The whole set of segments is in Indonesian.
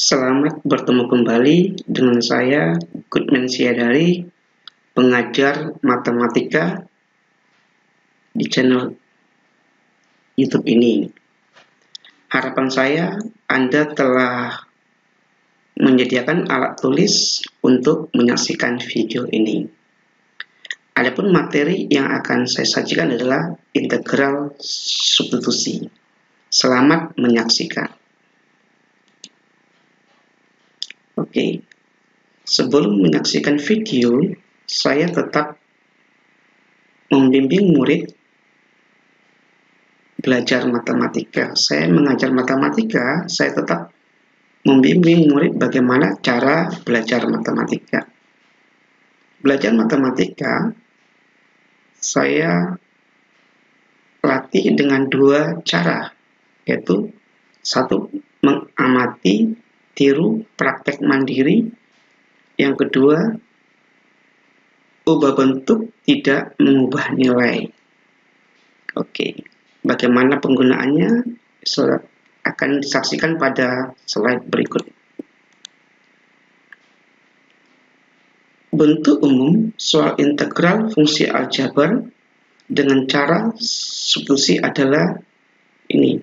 Selamat bertemu kembali dengan saya, Goodman Siadari, pengajar matematika di channel YouTube ini. Harapan saya Anda telah menyediakan alat tulis untuk menyaksikan video ini. Adapun materi yang akan saya sajikan adalah integral substitusi. Selamat menyaksikan. Oke, sebelum menyaksikan video, saya tetap membimbing murid belajar matematika. Saya mengajar matematika, saya tetap membimbing murid bagaimana cara belajar matematika. Belajar matematika, saya latih dengan dua cara, yaitu satu, mengamati, tiru, praktek mandiri. Yang kedua, ubah bentuk, tidak mengubah nilai. Oke, bagaimana penggunaannya akan disaksikan pada slide berikut. Bentuk umum soal integral fungsi aljabar dengan cara substitusi adalah ini.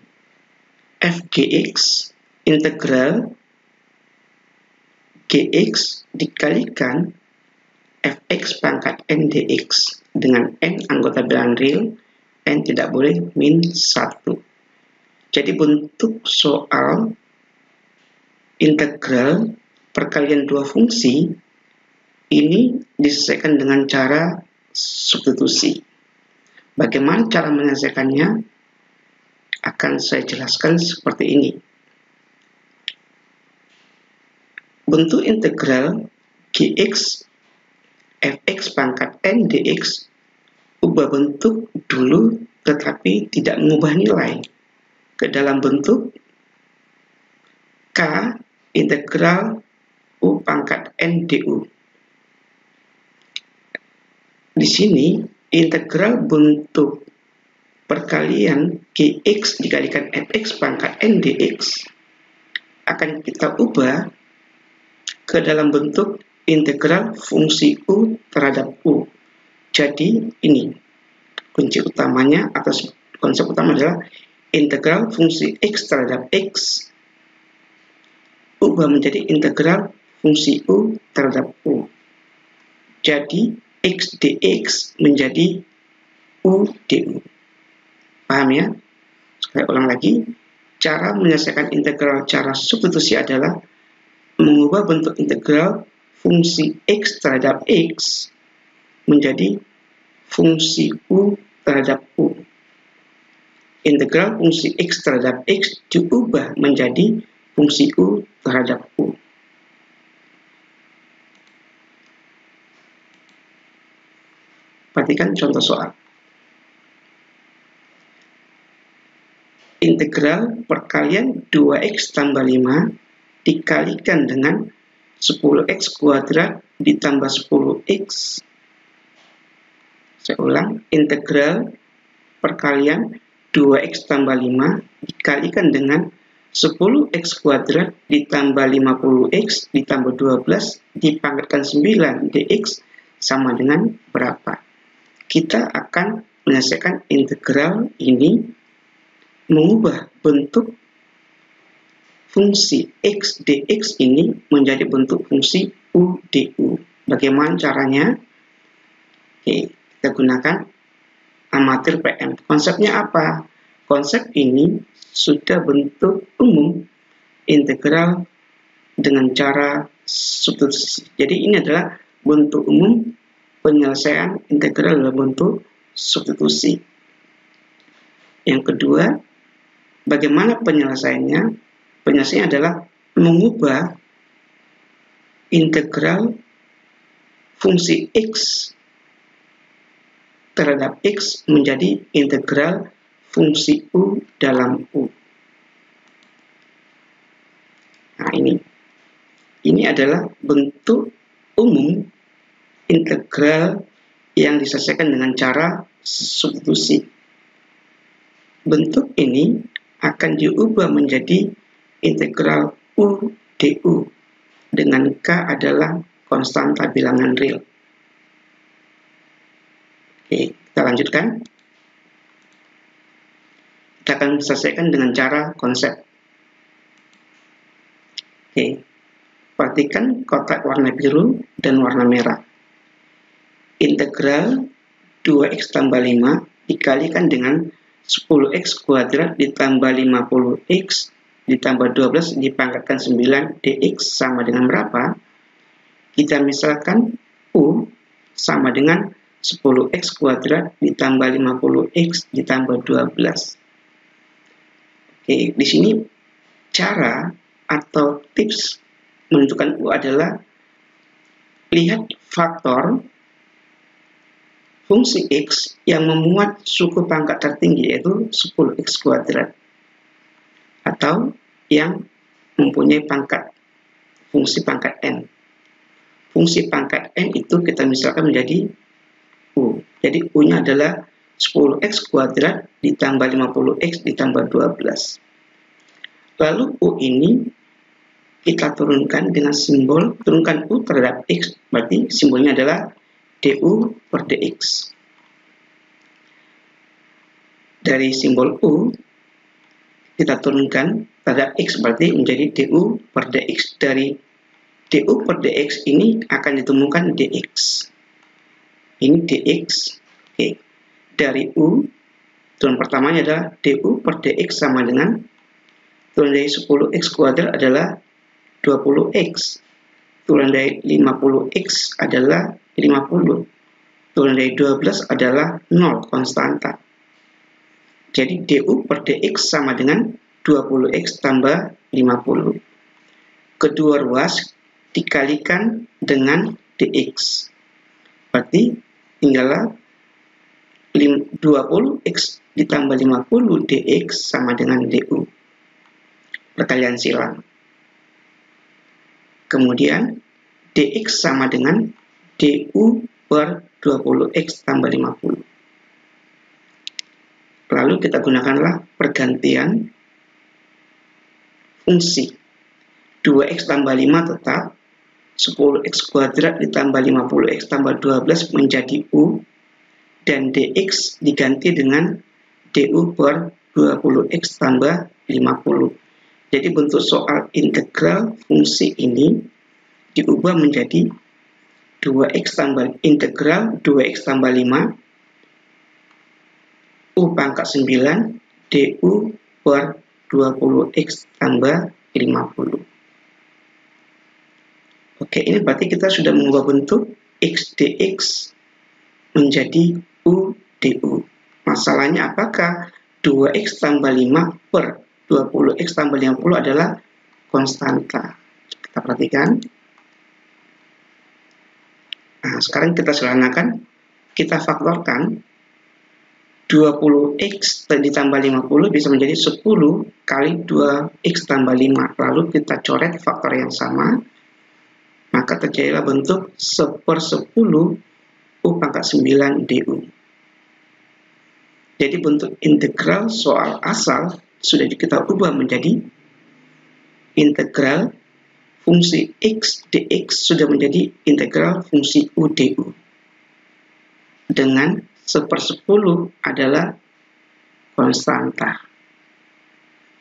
Fgx integral Gx dikalikan Fx pangkat n dx dengan n anggota bilangan real, n tidak boleh min 1. Jadi bentuk soal integral perkalian dua fungsi ini diselesaikan dengan cara substitusi. Bagaimana cara menyelesaikannya akan saya jelaskan seperti ini. Bentuk integral Gx Fx pangkat n dx ubah bentuk dulu tetapi tidak mengubah nilai ke dalam bentuk K integral U pangkat n du. Di sini integral bentuk perkalian Gx dikalikan Fx pangkat n dx akan kita ubah ke dalam bentuk integral fungsi U terhadap U. Jadi ini kunci utamanya atau konsep utama adalah integral fungsi X terhadap X ubah menjadi integral fungsi U terhadap U. Jadi X dx menjadi U du. Paham ya? Saya ulang lagi. Cara menyelesaikan integral cara substitusi adalah mengubah bentuk integral fungsi X terhadap X menjadi fungsi U terhadap U. Integral fungsi X terhadap X diubah menjadi fungsi U terhadap U. Perhatikan contoh soal. Integral perkalian 2x tambah 5 dikalikan dengan 10x kuadrat ditambah 10x. Saya ulang, integral perkalian 2x tambah 5 dikalikan dengan 10x kuadrat ditambah 50x ditambah 12 dipangkatkan 9 dx sama dengan berapa? Kita akan menyelesaikan integral ini mengubah bentuk fungsi X dx ini menjadi bentuk fungsi U du. Bagaimana caranya? Oke, kita gunakan amatir PM. Konsepnya apa? Konsep ini sudah bentuk umum integral dengan cara substitusi. Jadi ini adalah bentuk umum penyelesaian integral dalam bentuk substitusi. Yang kedua, bagaimana penyelesaiannya? Penyelesaiannya adalah mengubah integral fungsi X terhadap X menjadi integral fungsi U dalam U. Nah, ini adalah bentuk umum integral yang diselesaikan dengan cara substitusi. Bentuk ini akan diubah menjadi integral U du dengan K adalah konstanta bilangan real. Oke, kita lanjutkan. Kita akan selesaikan dengan cara konsep. Oke, perhatikan kotak warna biru dan warna merah. Integral 2x tambah 5 dikalikan dengan 10x kuadrat ditambah 50x ditambah 12 dipangkatkan 9 dx sama dengan berapa? Kita misalkan U sama dengan 10x kuadrat ditambah 50x ditambah 12. Oke, di sini cara atau tips menentukan U adalah lihat faktor fungsi X yang memuat suku pangkat tertinggi yaitu 10x kuadrat atau yang mempunyai fungsi pangkat N. Fungsi pangkat N itu kita misalkan menjadi U. Jadi U-nya adalah 10x kuadrat ditambah 50x ditambah 12. Lalu U ini kita turunkan dengan simbol, turunkan U terhadap X, berarti simbolnya adalah du per dx. Dari simbol U, kita turunkan terhadap X, berarti menjadi du per dx. Dari du per dx ini akan ditemukan dx. Ini dx. Oke. Dari U, turun pertamanya adalah du per dx sama dengan turun dari 10x kuadrat adalah 20x. Turun dari 50x adalah 50. Turun dari 12 adalah 0, konstanta. Jadi du per dx sama dengan 20x tambah 50. Kedua ruas dikalikan dengan dx. Berarti tinggallah 20x ditambah 50 dx sama dengan du. Perkalian silang. Kemudian dx sama dengan du per 20x tambah 50. Lalu kita gunakanlah pergantian fungsi. 2x tambah 5 tetap, 10x kuadrat ditambah 50x tambah 12 menjadi u, dan dx diganti dengan du per 20x tambah 50. Jadi bentuk soal integral fungsi ini diubah menjadi 2x tambah integral 2x tambah 5 u pangkat 9 du per 20x tambah 50. Oke, ini berarti kita sudah mengubah bentuk x dx menjadi u du. Masalahnya apakah 2x tambah 5 per 20x tambah 50 adalah konstanta. Kita perhatikan. Nah, sekarang kita sederhanakan, kita faktorkan 20x ditambah 50 bisa menjadi 10 kali 2x tambah 5. Lalu kita coret faktor yang sama, maka terjadilah bentuk 1/10 u pangkat 9 du. Jadi bentuk integral soal asal sudah kita ubah menjadi integral fungsi x dx sudah menjadi integral fungsi u du. Dengan 1/10 adalah konstanta.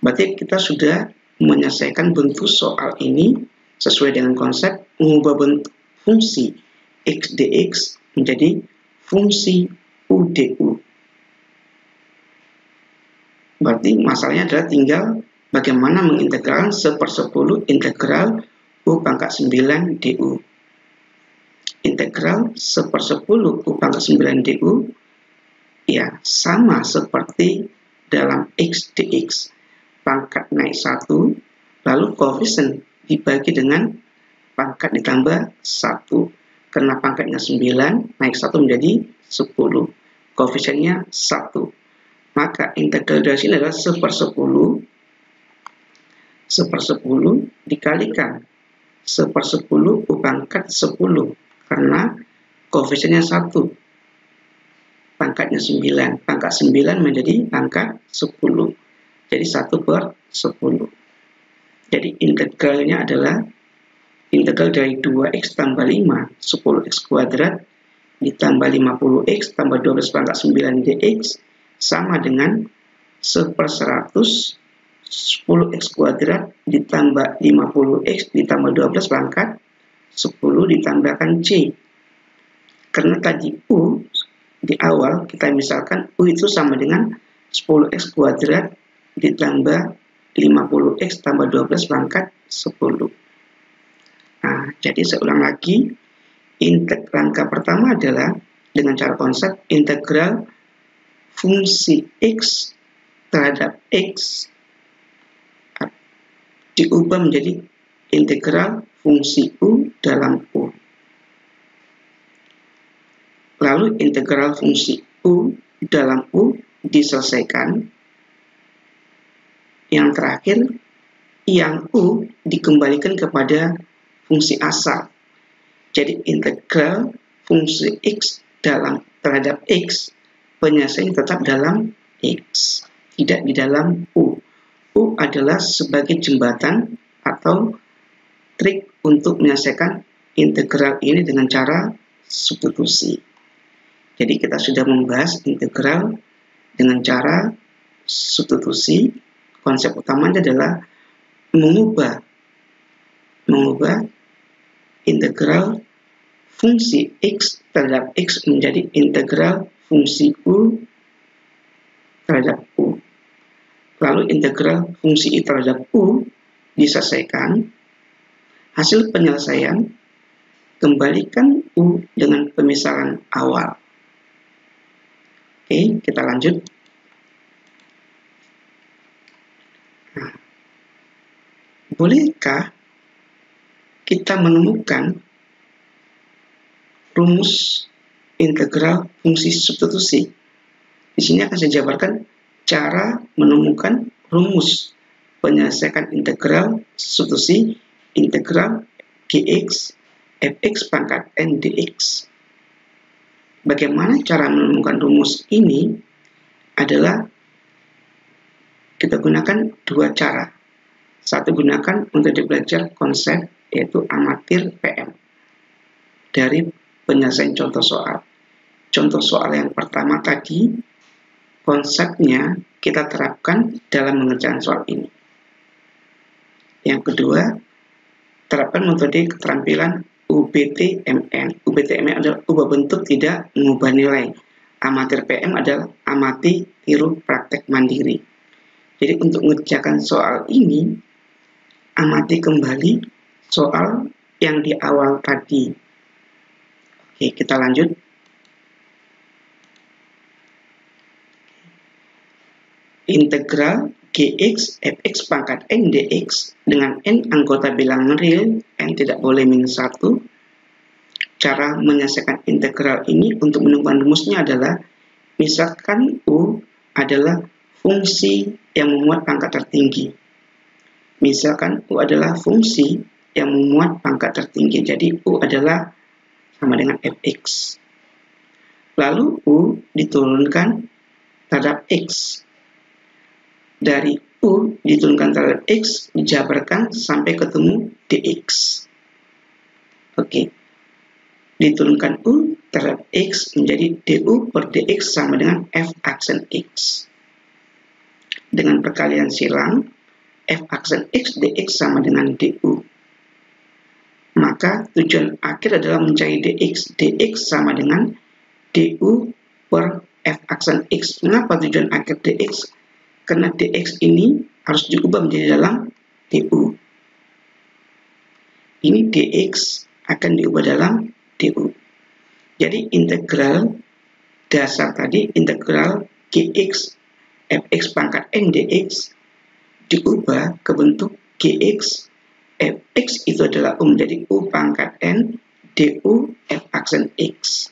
Berarti kita sudah menyelesaikan bentuk soal ini sesuai dengan konsep mengubah bentuk fungsi x dx menjadi fungsi u du. Berarti masalahnya adalah tinggal bagaimana mengintegralkan 1/10 integral u pangkat 9 du. Integral 1/10 u pangkat 9 du ya sama seperti dalam x dx. Pangkat naik 1, lalu koefisien dibagi dengan pangkat ditambah 1. Karena pangkatnya 9, naik 1 menjadi 10. Koefisiennya 1. Maka integral dari sini adalah 1/10 dikalikan 1/10 u pangkat 10. Karena koefisiennya 1, pangkatnya 9. Pangkat 9 menjadi pangkat 10. Jadi 1/10. Jadi integralnya adalah integral dari 2x tambah 5, 10x kuadrat, ditambah 50x tambah 12 pangkat 9 dx, sama dengan 1/100 10x kuadrat ditambah 50x ditambah 12 pangkat 10 ditambahkan c. Karena tadi u di awal kita misalkan u itu sama dengan 10x kuadrat ditambah 50x tambah 12 pangkat 10. Nah, jadi saya ulang lagi, langkah pertama adalah dengan cara konsep integral fungsi x terhadap x diubah menjadi integral fungsi u dalam u. Lalu integral fungsi u dalam u diselesaikan. Yang terakhir, yang u dikembalikan kepada fungsi asal. Jadi integral fungsi x terhadap x, penyelesaian tetap dalam x, tidak di dalam u. U adalah sebagai jembatan atau trik untuk menyelesaikan integral ini dengan cara substitusi. Jadi kita sudah membahas integral dengan cara substitusi. Konsep utamanya adalah mengubah integral fungsi x terhadap x menjadi integral fungsi u terhadap u. Lalu integral fungsi i terhadap u diselesaikan. Hasil penyelesaian, kembalikan u dengan pemisahan awal. Oke, kita lanjut. Nah, bolehkah kita menemukan rumus integral fungsi substitusi? Di sini akan saya jabarkan cara menemukan rumus penyelesaian integral substitusi integral dx fx pangkat n dx. Bagaimana cara menemukan rumus ini adalah kita gunakan dua cara. Satu, gunakan untuk belajar konsep yaitu amatir PM dari penyelesaian contoh soal. Contoh soal yang pertama tadi, konsepnya kita terapkan dalam mengerjakan soal ini. Yang kedua, terapkan metode keterampilan UBT-MN. UBT-MN adalah ubah bentuk tidak mengubah nilai. Amatir PM adalah amati, tiru, praktek mandiri. Jadi untuk mengerjakan soal ini, amati kembali soal yang di awal tadi. Oke, kita lanjut. Integral gx fx pangkat n dx dengan n anggota bilangan real, n tidak boleh minus 1. Cara menyelesaikan integral ini untuk menemukan rumusnya adalah, misalkan u adalah fungsi yang memuat pangkat tertinggi. Misalkan u adalah fungsi yang memuat pangkat tertinggi, jadi u adalah sama dengan fx. Lalu u diturunkan terhadap x. Dari u diturunkan terhadap x dijabarkan sampai ketemu dx. Oke. Diturunkan u terhadap x menjadi du per dx sama dengan f aksen x. Dengan perkalian silang, f aksen x dx sama dengan du. Maka tujuan akhir adalah mencari dx. Dx sama dengan du per f aksen x. Mengapa tujuan akhir dx? Karena dx ini harus diubah menjadi dalam du. Ini dx akan diubah dalam du. Jadi integral dasar tadi, integral gx fx pangkat n dx diubah ke bentuk gx fx itu adalah menjadi u pangkat n du f aksen x.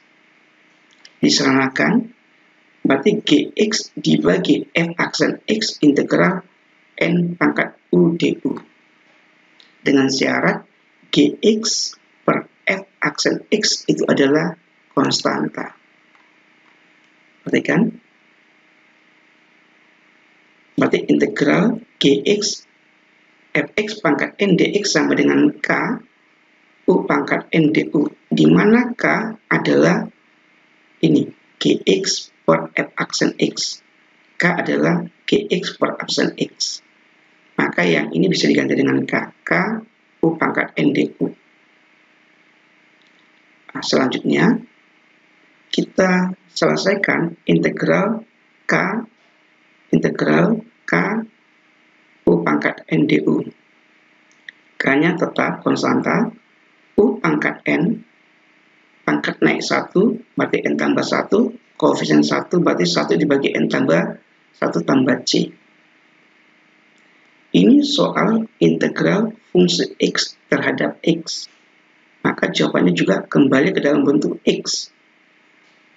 Diseranakan, berarti gx dibagi f aksen x integral n pangkat u du. Dengan syarat gx per f aksen x itu adalah konstanta. Perhatikan. Berarti integral gx fx pangkat n dx sama dengan k u pangkat n du, di mana k adalah ini gx per f aksen x. K adalah gx per aksen x. Maka yang ini bisa diganti dengan k u pangkat n du. Nah, selanjutnya kita selesaikan integral k u pangkat n du. K-nya tetap konstanta, u pangkat n, pangkat naik 1, berarti n tambah 1, koefisien 1, berarti 1 dibagi n tambah 1 tambah c. Ini soal integral fungsi x terhadap x. Maka jawabannya juga kembali ke dalam bentuk x.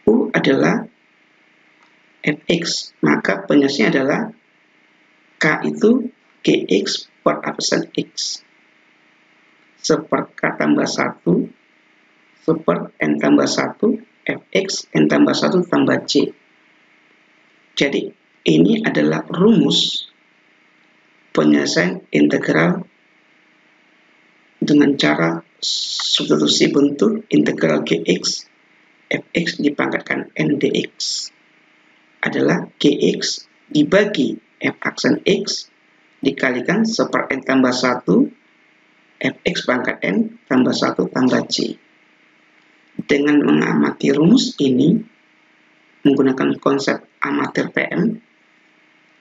U adalah fx, maka penyelesaiannya adalah k itu gx per aksen x. Seper k tambah 1, seper n tambah 1, fx n tambah 1 tambah c. Jadi ini adalah rumus penyelesaian integral dengan cara substitusi bentuk integral gx fx dipangkatkan n dx adalah gx dibagi f aksen x dikalikan seper n tambah 1 fx pangkat n tambah 1 tambah c. Dengan mengamati rumus ini menggunakan konsep amatir PM,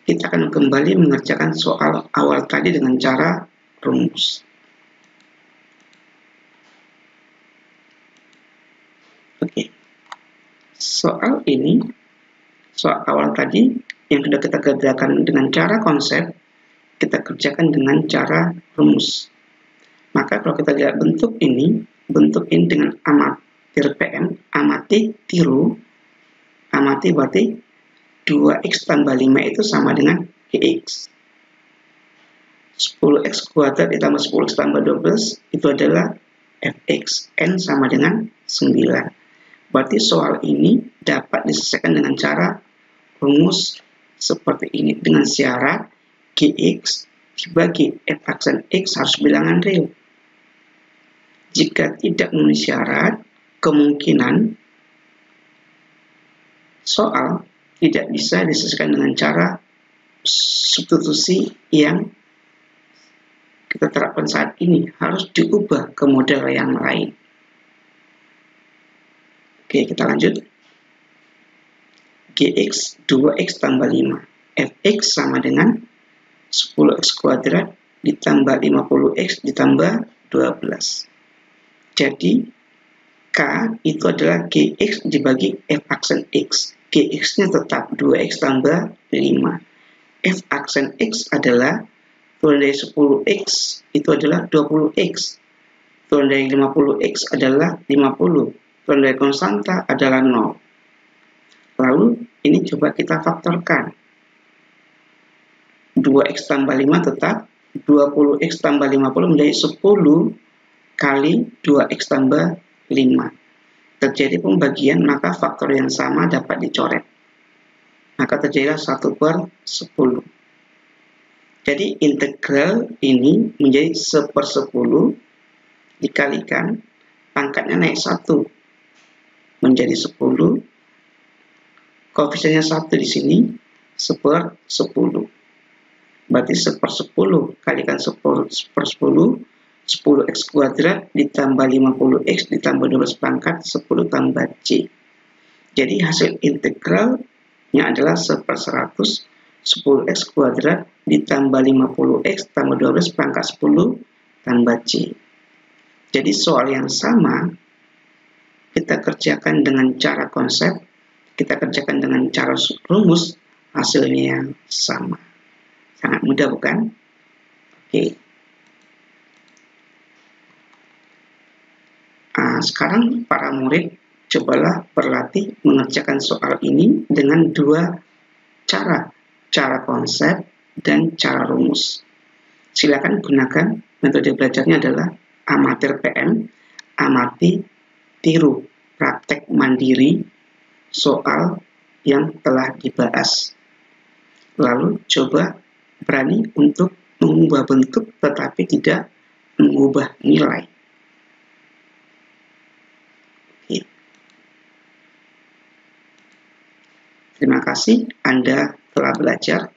kita akan kembali mengerjakan soal awal tadi dengan cara rumus. Oke, soal ini, soal awal tadi yang sudah kita kerjakan dengan cara konsep, kita kerjakan dengan cara rumus. Maka kalau kita lihat bentuk ini dengan amatir PM, amati tiru, amati berarti 2x tambah 5 itu sama dengan gx. 10x kuadrat ditambah 10x tambah 12 itu adalah fx, n sama dengan 9. Berarti soal ini dapat diselesaikan dengan cara rumus seperti ini, dengan syarat gx dibagi f aksen x harus bilangan real. Jika tidak memenuhi syarat, kemungkinan soal tidak bisa diselesaikan dengan cara substitusi yang kita terapkan saat ini, harus diubah ke model yang lain. Oke, kita lanjut. Gx 2x tambah 5. Fx sama dengan 10x kuadrat ditambah 50x ditambah 12. Jadi, K itu adalah Gx dibagi F aksen X. Gx-nya tetap 2x tambah 5. F aksen X adalah turun dari 10x itu adalah 20x. Turun dari 50x adalah 50. Turun dari konstanta adalah 0. Lalu ini coba kita faktorkan. 2x tambah 5 tetap 20x tambah 50 menjadi 10 kali 2x tambah 5. Terjadi pembagian, maka faktor yang sama dapat dicoret. Maka terjadilah 1/10. Jadi integral ini menjadi 1/10 dikalikan pangkatnya naik 1 menjadi 10. Koefisiennya 1 di sini 1/10. Berarti 1/10 kalikan 1/10, 10x kuadrat ditambah 50x ditambah 12 pangkat 10 tambah c. Jadi hasil integralnya adalah 1/100 10x kuadrat ditambah 50x tambah 12 pangkat 10 tambah c. Jadi soal yang sama kita kerjakan dengan cara konsep, kita kerjakan dengan cara rumus, hasilnya yang sama. Sangat mudah bukan? Oke. Sekarang para murid cobalah berlatih mengerjakan soal ini dengan dua cara konsep dan cara rumus. Silakan gunakan metode belajarnya adalah amatir PM, amati, tiru, praktek mandiri soal yang telah dibahas. Lalu coba berani untuk mengubah bentuk tetapi tidak mengubah nilai. Oke. Terima kasih Anda telah belajar.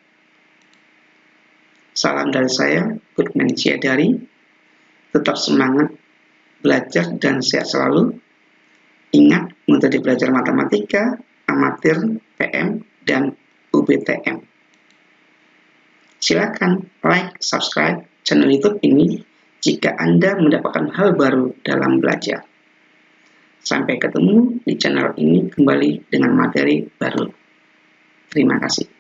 Salam dari saya, Goodman Ciadari. Tetap semangat belajar dan sehat selalu. Ingat, metode belajar matematika, amatir, PM, dan UBTM. Silakan like, subscribe channel YouTube ini jika Anda mendapatkan hal baru dalam belajar. Sampai ketemu di channel ini kembali dengan materi baru. Terima kasih.